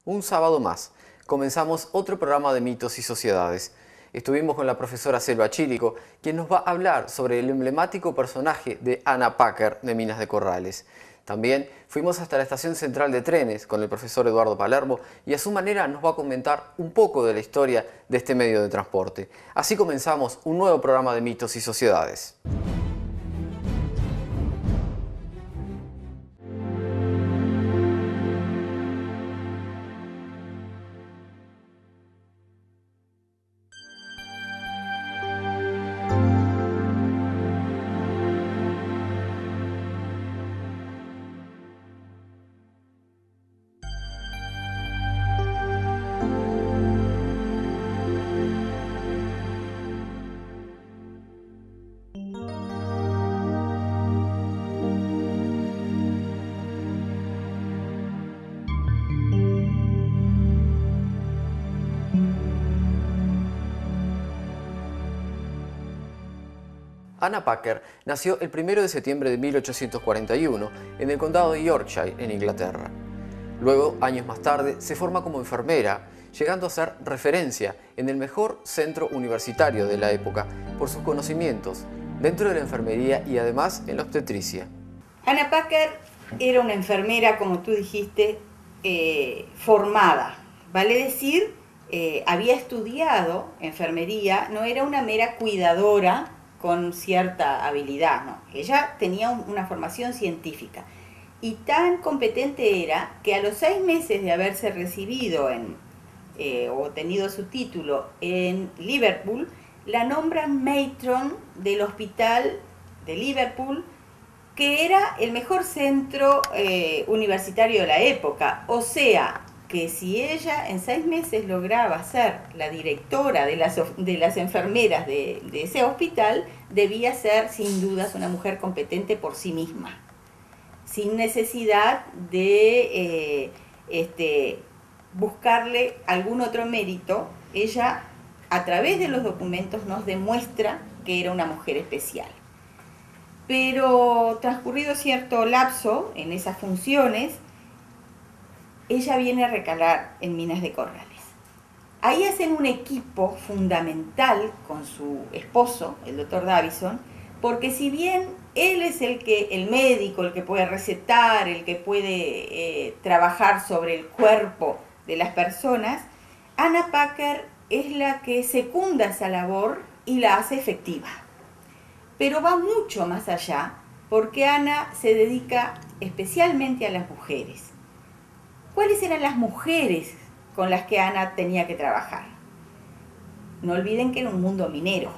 Un sábado más, comenzamos otro programa de mitos y sociedades. Estuvimos con la profesora Selva Chirico, quien nos va a hablar sobre el emblemático personaje de Anna Packer de Minas de Corrales. También fuimos hasta la estación central de trenes con el profesor Eduardo Palermo y a su manera nos va a comentar un poco de la historia de este medio de transporte. Así comenzamos un nuevo programa de mitos y sociedades. Anna Packer nació el 1 de septiembre de 1841 en el condado de Yorkshire, en Inglaterra. Luego, años más tarde, se forma como enfermera, llegando a ser referencia en el mejor centro universitario de la época por sus conocimientos dentro de la enfermería y además en la obstetricia. Anna Packer era una enfermera, como tú dijiste, formada. Vale decir, había estudiado enfermería, no era una mera cuidadora con cierta habilidad, ¿no? Ella tenía una formación científica y tan competente era que a los 6 meses de haberse recibido o tenido su título en Liverpool, la nombran matron del hospital de Liverpool, que era el mejor centro universitario de la época. O sea, que si ella en 6 meses lograba ser la directora de las enfermeras de ese hospital, debía ser sin dudas una mujer competente por sí misma, sin necesidad de buscarle algún otro mérito. Ella, a través de los documentos, nos demuestra que era una mujer especial. Pero transcurrido cierto lapso en esas funciones, ella viene a recalar en Minas de Corrales. Ahí hacen un equipo fundamental con su esposo, el doctor Davison, porque si bien él es el médico, el que puede recetar, el que puede trabajar sobre el cuerpo de las personas, Anna Packer es la que secunda esa labor y la hace efectiva. Pero va mucho más allá, porque Anna se dedica especialmente a las mujeres. ¿Cuáles eran las mujeres con las que Anna tenía que trabajar? No olviden que era un mundo minero.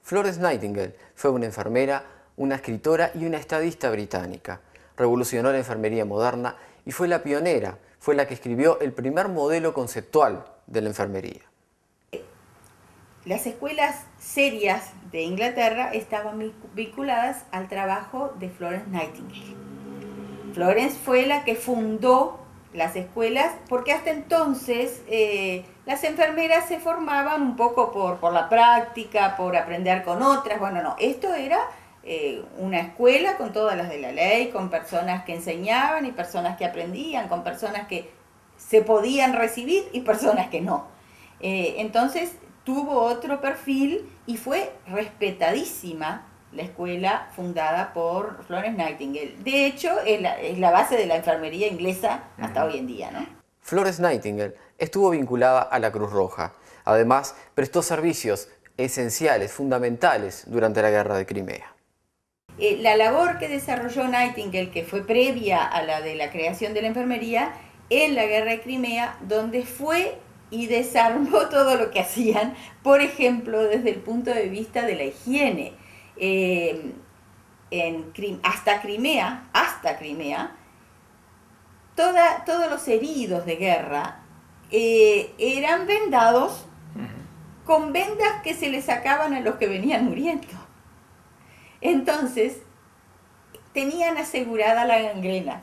Florence Nightingale fue una enfermera, una escritora y una estadista británica. Revolucionó la enfermería moderna y fue la pionera, fue la que escribió el primer modelo conceptual de la enfermería. Las escuelas serias de Inglaterra estaban vinculadas al trabajo de Florence Nightingale. Florence fue la que fundó las escuelas, porque hasta entonces las enfermeras se formaban un poco por la práctica, por aprender con otras. Bueno, no, esto era una escuela con todas las de la ley, con personas que enseñaban y personas que aprendían, con personas que se podían recibir y personas que no. Entonces tuvo otro perfil y fue respetadísima la escuela fundada por Florence Nightingale. De hecho, es la base de la enfermería inglesa hasta hoy en día, ¿no? Florence Nightingale estuvo vinculada a la Cruz Roja. Además, prestó servicios esenciales, fundamentales durante la Guerra de Crimea. La labor que desarrolló Nightingale, que fue previa a la de la creación de la enfermería, en la Guerra de Crimea, donde fue y desarmó todo lo que hacían, por ejemplo, desde el punto de vista de la higiene. Hasta Crimea, todos los heridos de guerra eran vendados con vendas que se les sacaban a los que venían muriendo. Entonces, tenían asegurada la gangrena,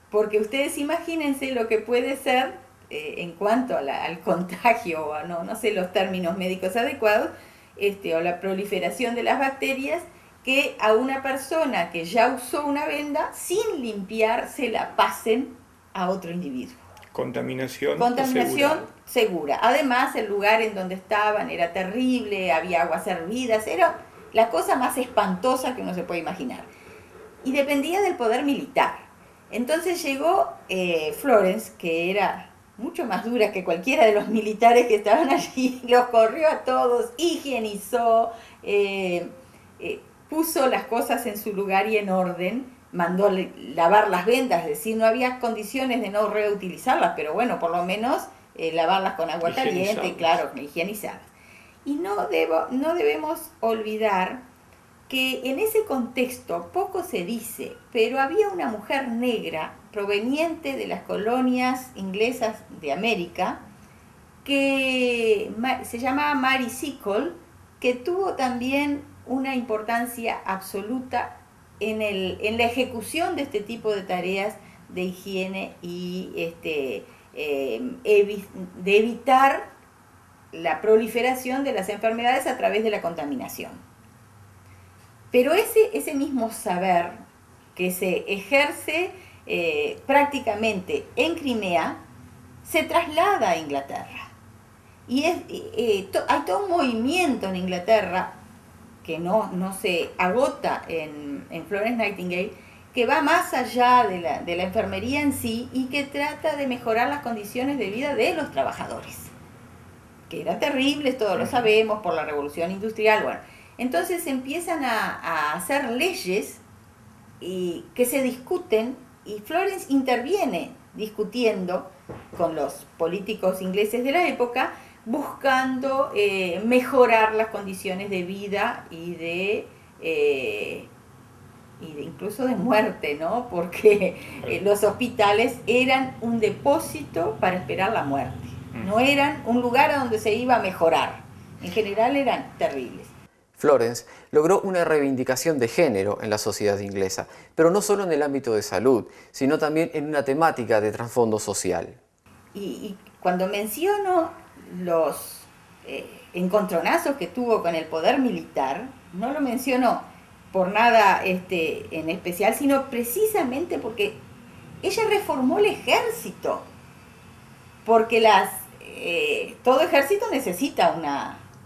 porque ustedes imagínense lo que puede ser en cuanto al contagio, o no sé los términos médicos adecuados, o la proliferación de las bacterias, que a una persona que ya usó una venda, sin limpiar, se la pasen a otro individuo. Contaminación segura. Además, el lugar en donde estaban era terrible, había aguas hervidas, era la cosa más espantosa que uno se puede imaginar. Y dependía del poder militar. Entonces llegó Florence, que era mucho más dura que cualquiera de los militares que estaban allí, los corrió a todos, higienizó, puso las cosas en su lugar y en orden, mandó lavar las vendas, es decir, no había condiciones de no reutilizarlas, pero bueno, por lo menos lavarlas con agua caliente, claro, higienizadas. Y no debemos olvidar que en ese contexto poco se dice, pero había una mujer negra proveniente de las colonias inglesas de América, que se llamaba Mary Seacole, que tuvo también una importancia absoluta en la ejecución de este tipo de tareas de higiene y de evitar la proliferación de las enfermedades a través de la contaminación. Pero ese mismo saber que se ejerce prácticamente en Crimea se traslada a Inglaterra. Y hay todo un movimiento en Inglaterra que no se agota en Florence Nightingale, que va más allá de la enfermería en sí y que trata de mejorar las condiciones de vida de los trabajadores, que eran terribles, todos lo sabemos, por la revolución industrial. Bueno, entonces empiezan a hacer leyes que se discuten, y Florence interviene discutiendo con los políticos ingleses de la época, buscando mejorar las condiciones de vida y de incluso de muerte, ¿no? Porque los hospitales eran un depósito para esperar la muerte, no eran un lugar a donde se iba a mejorar, en general eran terribles. Florence logró una reivindicación de género en la sociedad inglesa, pero no solo en el ámbito de salud, sino también en una temática de trasfondo social. Y cuando menciono los encontronazos que tuvo con el poder militar, no lo menciono por nada en especial, sino precisamente porque ella reformó el ejército, porque todo ejército necesita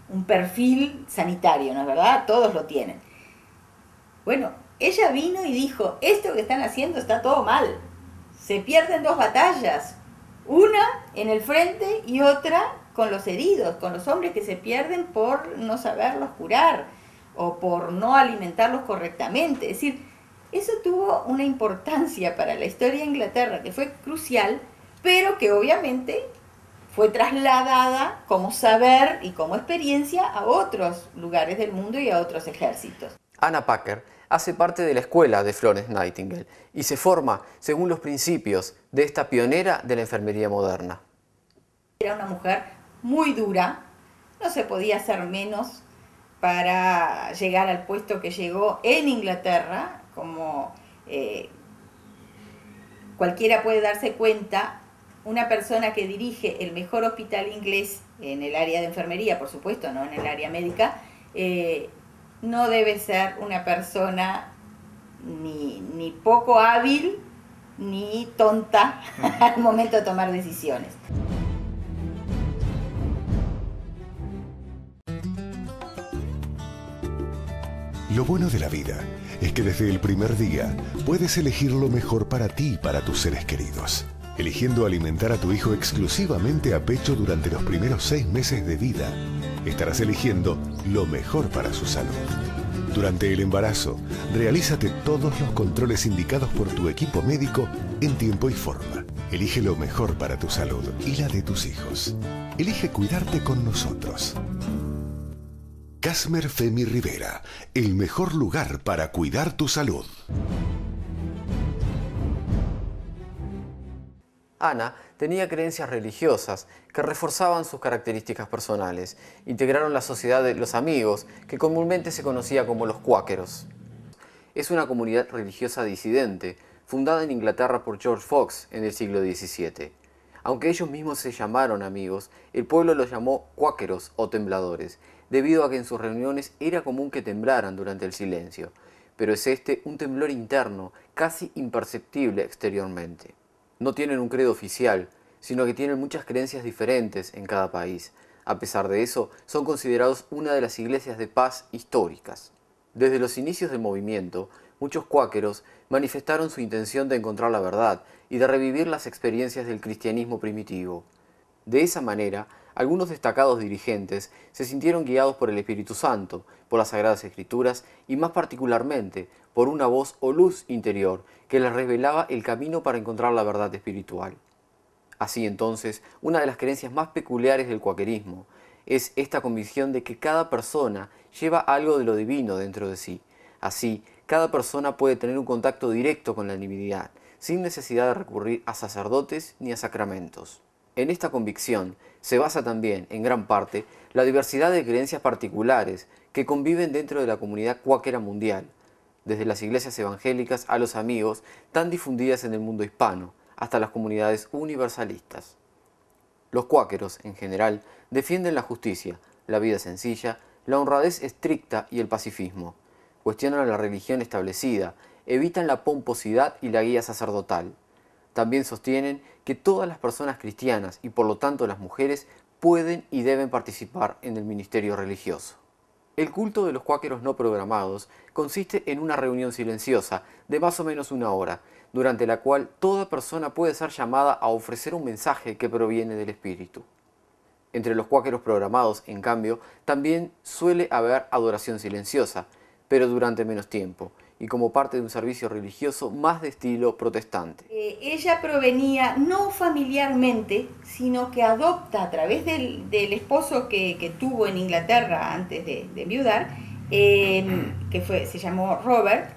un perfil sanitario, ¿no es verdad? Todos lo tienen. Bueno, ella vino y dijo, esto que están haciendo está todo mal, se pierden 2 batallas, una en el frente y otra con los heridos, con los hombres que se pierden por no saberlos curar o por no alimentarlos correctamente. Es decir, eso tuvo una importancia para la historia de Inglaterra que fue crucial, pero que obviamente fue trasladada como saber y como experiencia a otros lugares del mundo y a otros ejércitos. Anna Packer hace parte de la escuela de Florence Nightingale y se forma según los principios de esta pionera de la enfermería moderna. Era una mujer muy dura, no se podía hacer menos para llegar al puesto que llegó en Inglaterra. Como cualquiera puede darse cuenta, una persona que dirige el mejor hospital inglés en el área de enfermería, por supuesto, no en el área médica, no debe ser una persona ni poco hábil ni tonta al momento de tomar decisiones. Lo bueno de la vida es que desde el primer día puedes elegir lo mejor para ti y para tus seres queridos. Eligiendo alimentar a tu hijo exclusivamente a pecho durante los primeros 6 meses de vida, estarás eligiendo lo mejor para su salud. Durante el embarazo, realízate todos los controles indicados por tu equipo médico en tiempo y forma. Elige lo mejor para tu salud y la de tus hijos. Elige cuidarte con nosotros. Casmer Femi Rivera, el mejor lugar para cuidar tu salud. Ana tenía creencias religiosas que reforzaban sus características personales. Integraron la sociedad de los amigos, que comúnmente se conocía como los cuáqueros. Es una comunidad religiosa disidente, fundada en Inglaterra por George Fox en el siglo XVII. Aunque ellos mismos se llamaron amigos, el pueblo los llamó cuáqueros o tembladores, debido a que en sus reuniones era común que temblaran durante el silencio. Pero es un temblor interno, casi imperceptible exteriormente. No tienen un credo oficial, sino que tienen muchas creencias diferentes en cada país. A pesar de eso, son considerados una de las iglesias de paz históricas. Desde los inicios del movimiento, muchos cuáqueros manifestaron su intención de encontrar la verdad y de revivir las experiencias del cristianismo primitivo. De esa manera, algunos destacados dirigentes se sintieron guiados por el Espíritu Santo, por las Sagradas Escrituras y más particularmente por una voz o luz interior que les revelaba el camino para encontrar la verdad espiritual. Así entonces, una de las creencias más peculiares del cuáquerismo es esta convicción de que cada persona lleva algo de lo divino dentro de sí. Así, cada persona puede tener un contacto directo con la divinidad, sin necesidad de recurrir a sacerdotes ni a sacramentos. En esta convicción se basa también, en gran parte, la diversidad de creencias particulares que conviven dentro de la comunidad cuáquera mundial, desde las iglesias evangélicas a los amigos tan difundidas en el mundo hispano, hasta las comunidades universalistas. Los cuáqueros, en general, defienden la justicia, la vida sencilla, la honradez estricta y el pacifismo. Cuestionan la religión establecida, evitan la pomposidad y la guía sacerdotal. También sostienen que todas las personas cristianas y por lo tanto las mujeres pueden y deben participar en el ministerio religioso. El culto de los cuáqueros no programados consiste en una reunión silenciosa de más o menos 1 hora, durante la cual toda persona puede ser llamada a ofrecer un mensaje que proviene del Espíritu. Entre los cuáqueros programados, en cambio, también suele haber adoración silenciosa, pero durante menos tiempo, y como parte de un servicio religioso más de estilo protestante. Ella provenía no familiarmente, sino que adopta a través del esposo que tuvo en Inglaterra antes de enviudar, se llamó Robert.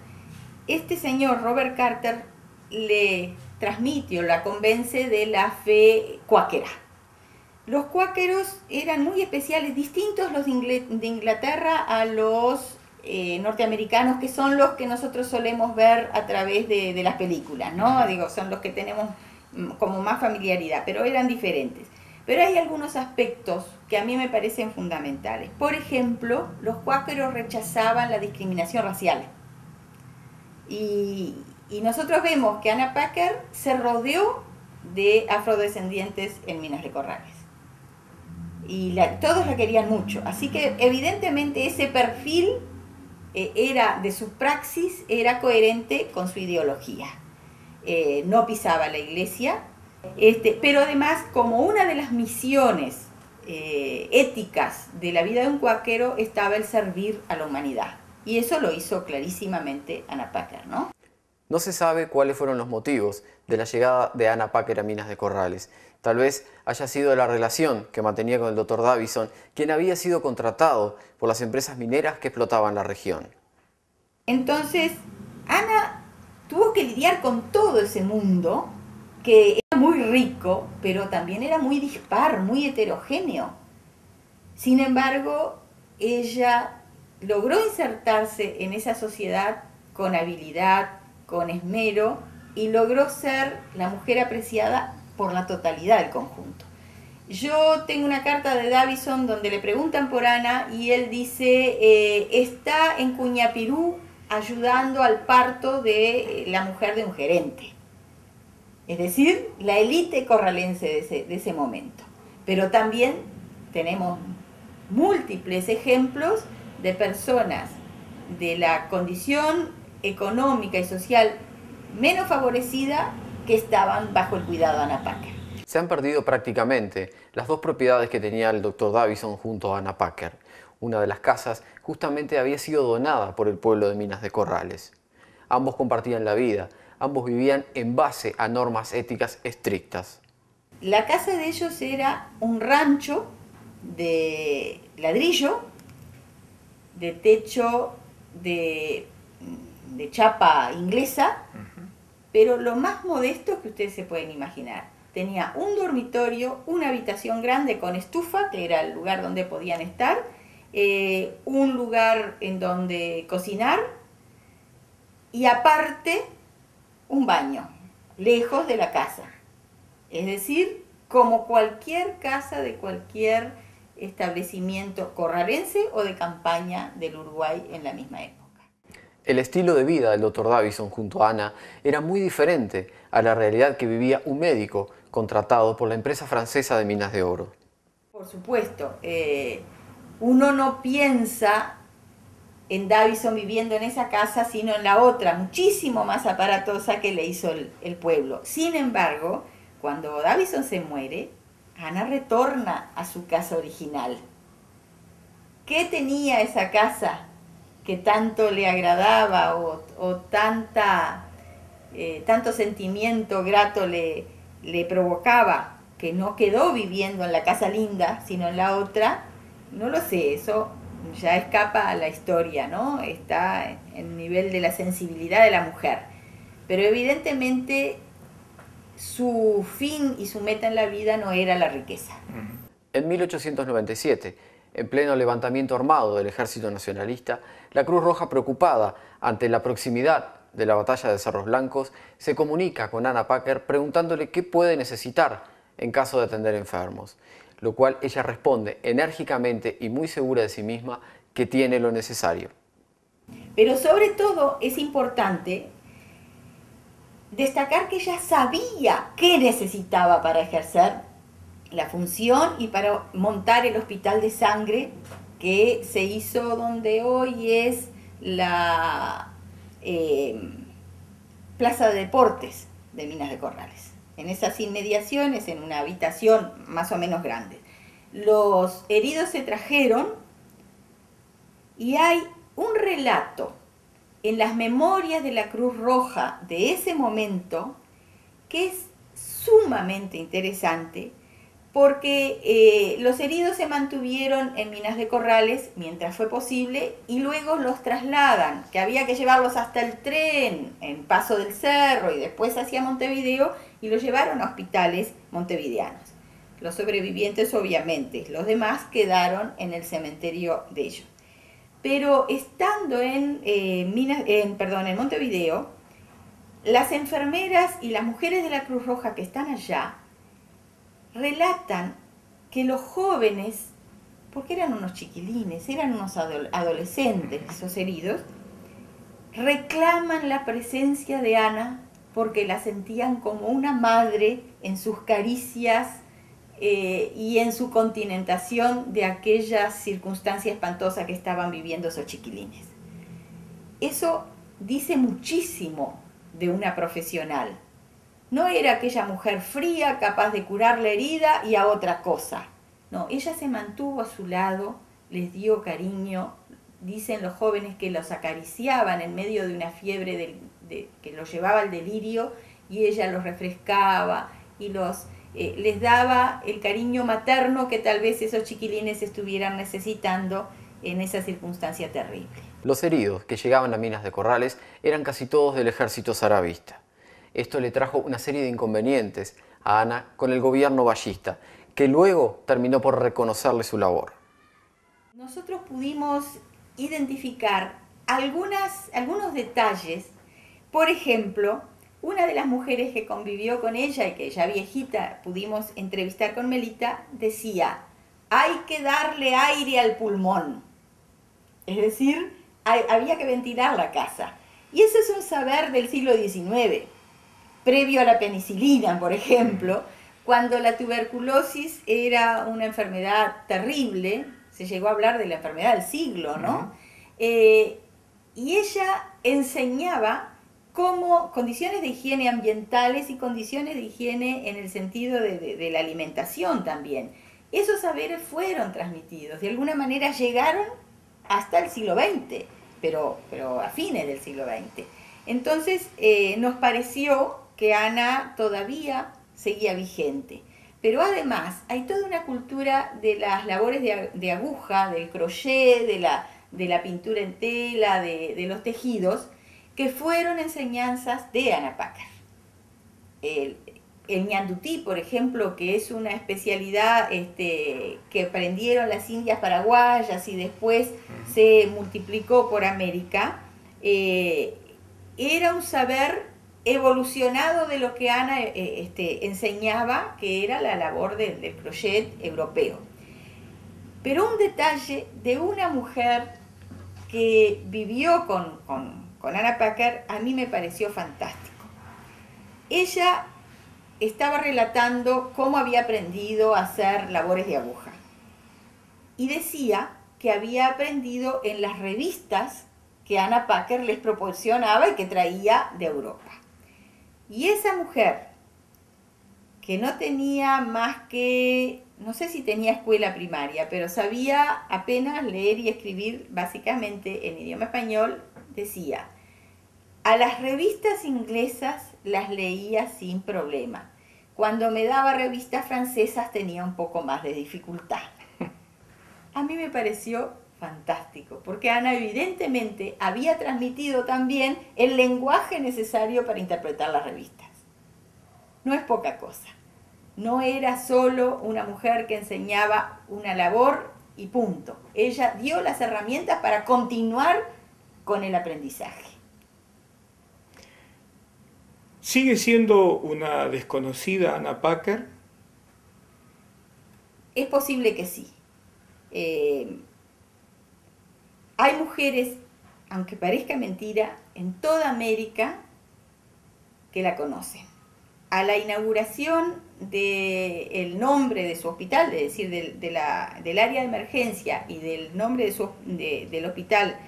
Este señor, Robert Carter, le transmite o la convence de la fe cuáquera. Los cuáqueros eran muy especiales, distintos los de Inglaterra a los norteamericanos, que son los que nosotros solemos ver a través de las películas, ¿no? Digo, son los que tenemos como más familiaridad, pero eran diferentes. Pero hay algunos aspectos que a mí me parecen fundamentales. Por ejemplo, los cuáqueros rechazaban la discriminación racial. Y nosotros vemos que Anna Packer se rodeó de afrodescendientes en Minas de Corrales. Y todos la querían mucho. Así que evidentemente ese perfil de su praxis era coherente con su ideología. No pisaba la iglesia, pero además, como una de las misiones éticas de la vida de un cuáquero estaba el servir a la humanidad. Y eso lo hizo clarísimamente Anna Packer, ¿no? No se sabe cuáles fueron los motivos de la llegada de Anna Packer a Minas de Corrales. Tal vez haya sido la relación que mantenía con el Dr. Davison, quien había sido contratado por las empresas mineras que explotaban la región. Entonces, Anna tuvo que lidiar con todo ese mundo, que era muy rico, pero también era muy dispar, muy heterogéneo. Sin embargo, ella logró insertarse en esa sociedad con habilidad, con esmero, y logró ser la mujer apreciada por la totalidad del conjunto. Yo tengo una carta de Davison donde le preguntan por Anna y él dice, está en Cuñapirú ayudando al parto de la mujer de un gerente. Es decir, la élite corralense de ese momento. Pero también tenemos múltiples ejemplos de personas de la condición económica y social menos favorecida que estaban bajo el cuidado de Anna Packer. Se han perdido prácticamente las 2 propiedades que tenía el Dr. Davison junto a Anna Packer. Una de las casas justamente había sido donada por el pueblo de Minas de Corrales. Ambos compartían la vida, ambos vivían en base a normas éticas estrictas. La casa de ellos era un rancho de ladrillo, de techo de chapa inglesa, pero lo más modesto que ustedes se pueden imaginar. Tenía un dormitorio, una habitación grande con estufa, que era el lugar donde podían estar, un lugar en donde cocinar y aparte un baño, lejos de la casa. Es decir, como cualquier casa de cualquier establecimiento corralense o de campaña del Uruguay en la misma época. El estilo de vida del Dr. Davison junto a Anna era muy diferente a la realidad que vivía un médico contratado por la empresa francesa de minas de oro. Por supuesto, uno no piensa en Davison viviendo en esa casa, sino en la otra, muchísimo más aparatosa que le hizo el pueblo. Sin embargo, cuando Davison se muere, Ana retorna a su casa original. ¿Qué tenía esa casa que tanto le agradaba o tanto sentimiento grato le provocaba, que no quedó viviendo en la casa linda, sino en la otra? No lo sé, eso ya escapa a la historia, ¿no? Está en el nivel de la sensibilidad de la mujer. Pero evidentemente su fin y su meta en la vida no era la riqueza. En 1897, en pleno levantamiento armado del Ejército Nacionalista, la Cruz Roja, preocupada ante la proximidad de la batalla de Cerros Blancos, se comunica con Anna Packer preguntándole qué puede necesitar en caso de atender enfermos, lo cual ella responde enérgicamente y muy segura de sí misma que tiene lo necesario. Pero sobre todo es importante destacar que ella sabía qué necesitaba para ejercer la función y para montar el hospital de sangre que se hizo donde hoy es la Plaza de Deportes de Minas de Corrales. En esas inmediaciones, en una habitación más o menos grande. Los heridos se trajeron y hay un relato en las memorias de la Cruz Roja de ese momento que es sumamente interesante, porque los heridos se mantuvieron en Minas de Corrales mientras fue posible y luego los trasladan, que había que llevarlos hasta el tren en Paso del Cerro y después hacia Montevideo, y los llevaron a hospitales montevideanos. Los sobrevivientes, obviamente, los demás quedaron en el cementerio de ellos. Pero estando en Montevideo, las enfermeras y las mujeres de la Cruz Roja que están allá relatan que los jóvenes, porque eran unos chiquilines, eran unos adolescentes esos heridos, reclaman la presencia de Ana porque la sentían como una madre en sus caricias y en su continentación de aquella circunstancia espantosa que estaban viviendo esos chiquilines. Eso dice muchísimo de una profesional. No era aquella mujer fría, capaz de curar la herida y a otra cosa. No, ella se mantuvo a su lado, les dio cariño. Dicen los jóvenes que los acariciaban en medio de una fiebre que los llevaba al delirio, y ella los refrescaba y les daba el cariño materno que tal vez esos chiquilines estuvieran necesitando en esa circunstancia terrible. Los heridos que llegaban a Minas de Corrales eran casi todos del ejército zarabista. Esto le trajo una serie de inconvenientes a Ana con el gobierno vallista, que luego terminó por reconocerle su labor. Nosotros pudimos identificar algunos detalles. Por ejemplo, una de las mujeres que convivió con ella y que ya viejita pudimos entrevistar con Melita, decía: hay que darle aire al pulmón. Es decir, había que ventilar la casa. Y eso es un saber del siglo XIX, previo a la penicilina, por ejemplo, cuando la tuberculosis era una enfermedad terrible. Se llegó a hablar de la enfermedad del siglo, ¿no? Y ella enseñaba cómo condiciones de higiene ambientales y condiciones de higiene en el sentido de la alimentación también. Esos saberes fueron transmitidos, de alguna manera llegaron hasta el siglo XX, pero a fines del siglo XX. Entonces nos pareció que Ana todavía seguía vigente. Pero además hay toda una cultura de las labores de aguja, del crochet, de la pintura en tela, de los tejidos, que fueron enseñanzas de Ana Packer. El ñandutí, por ejemplo, que es una especialidad que aprendieron las indias paraguayas y después se multiplicó por América, era un saber evolucionado de lo que Ana enseñaba, que era la labor del crochet europeo. Pero un detalle de una mujer que vivió con Ana Packer a mí me pareció fantástico. Ella estaba relatando cómo había aprendido a hacer labores de aguja. Y decía que había aprendido en las revistas que Anna Packer les proporcionaba y que traía de Europa. Y esa mujer, que no tenía más que, no sé si tenía escuela primaria, pero sabía apenas leer y escribir básicamente en idioma español, decía: a las revistas inglesas las leía sin problema. Cuando me daba revistas francesas tenía un poco más de dificultad. A mí me pareció fantástico, porque Ana evidentemente había transmitido también el lenguaje necesario para interpretar las revistas. No es poca cosa. No era solo una mujer que enseñaba una labor y punto. Ella dio las herramientas para continuar con el aprendizaje. ¿Sigue siendo una desconocida Anna Packer? Es posible que sí. Hay mujeres, aunque parezca mentira, en toda América que la conocen. A la inauguración del nombre de su hospital, es decir, del área de emergencia y del nombre del hospital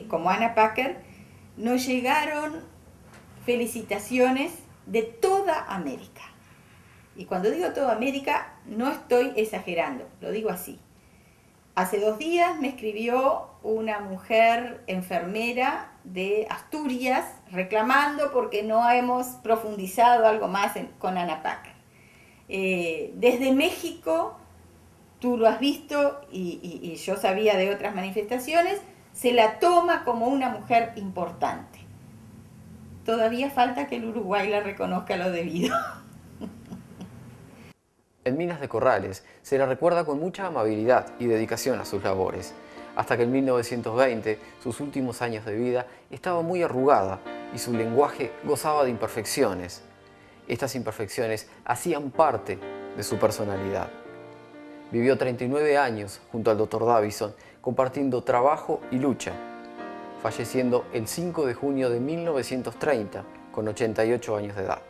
como Anna Packer, nos llegaron felicitaciones de toda América. Y cuando digo toda América, no estoy exagerando, lo digo así. Hace 2 días me escribió una mujer enfermera de Asturias reclamando porque no hemos profundizado algo más con Anna Packer. Desde México, tú lo has visto y yo sabía de otras manifestaciones, se la toma como una mujer importante. Todavía falta que el Uruguay la reconozca lo debido. En Minas de Corrales se la recuerda con mucha amabilidad y dedicación a sus labores, hasta que en 1920, sus últimos años de vida, estaba muy arrugada y su lenguaje gozaba de imperfecciones. Estas imperfecciones hacían parte de su personalidad. Vivió 39 años junto al Dr. Davison, compartiendo trabajo y lucha, falleciendo el 5 de junio de 1930, con 88 años de edad.